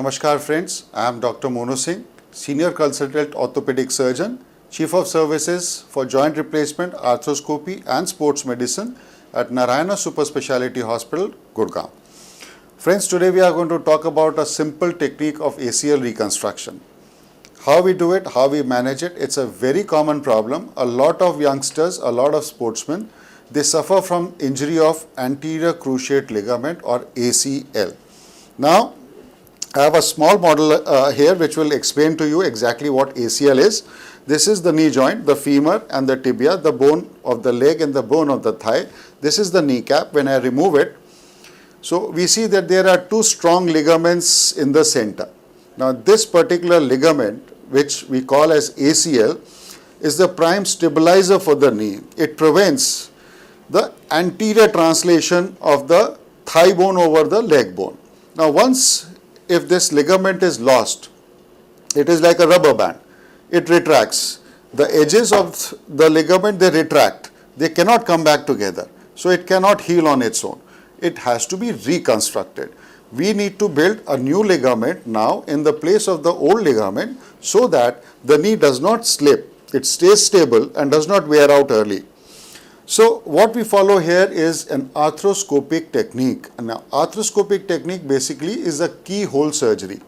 Namaskar friends, I am Dr. Monu Singh, Senior Consultant Orthopedic Surgeon, Chief of Services for Joint Replacement, Arthroscopy and Sports Medicine at Haryana Super Speciality Hospital, Gurugram. Friends, today we are going to talk about a simple technique of ACL reconstruction. How we do it, how we manage it, it's a very common problem. A lot of youngsters, a lot of sportsmen, they suffer from injury of anterior cruciate ligament or ACL. Now, I have a small model here which will explain to you exactly what ACL is. This is the knee joint, the femur and the tibia, the bone of the leg and the bone of the thigh. This is the kneecap. When I remove it, so we see that there are two strong ligaments in the center. Now, this particular ligament, which we call as ACL, is the prime stabilizer for the knee. It prevents the anterior translation of the thigh bone over the leg bone. Now, if this ligament is lost, it is like a rubber band. It retracts. The edges of the ligament, they retract. They cannot come back together. So, it cannot heal on its own. It has to be reconstructed. We need to build a new ligament now in the place of the old ligament so that the knee does not slip. It stays stable and does not wear out early. So, what we follow here is an arthroscopic technique. And now, arthroscopic technique basically is a keyhole surgery.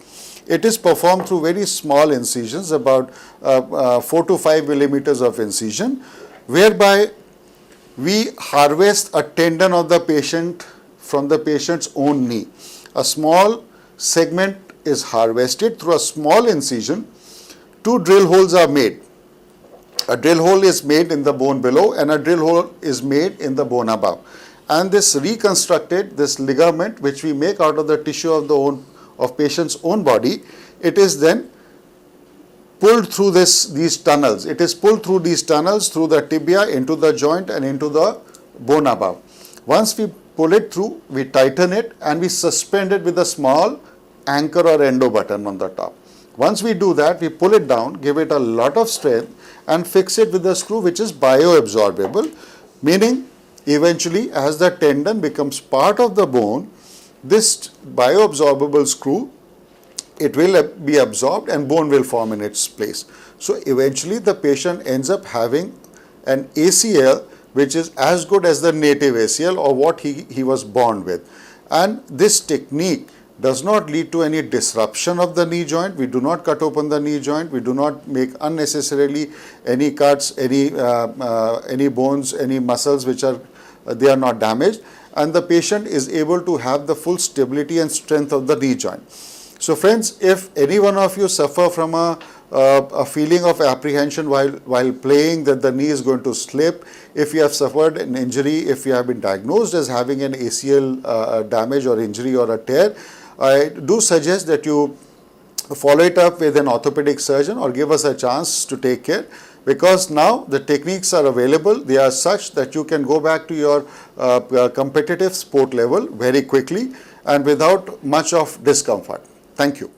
It is performed through very small incisions, about 4 to 5 millimeters of incision, whereby we harvest a tendon of the patient from the patient's own knee. A small segment is harvested through a small incision. 2 drill holes are made. A drill hole is made in the bone below and a drill hole is made in the bone above. And this ligament which we make out of the tissue of patient's own body, it is then pulled through these tunnels. It is pulled through these tunnels through the tibia into the joint and into the bone above. Once we pull it through, we tighten it and we suspend it with a small anchor or endo button on the top. Once we do that, we pull it down, give it a lot of strength and fix it with a screw which is bioabsorbable, meaning eventually as the tendon becomes part of the bone, this bioabsorbable screw, it will be absorbed and bone will form in its place. So eventually the patient ends up having an ACL which is as good as the native ACL or what he was born with. And this technique does not lead to any disruption of the knee joint. We do not cut open the knee joint. We do not make unnecessarily any cuts, any bones, any muscles which they are not damaged. And the patient is able to have the full stability and strength of the knee joint. So friends, if any one of you suffer from a feeling of apprehension while playing that the knee is going to slip, if you have suffered an injury, if you have been diagnosed as having an ACL damage or injury or a tear, I do suggest that you follow it up with an orthopedic surgeon or give us a chance to take care, because now the techniques are available. They are such that you can go back to your competitive sport level very quickly and without much of discomfort. Thank you.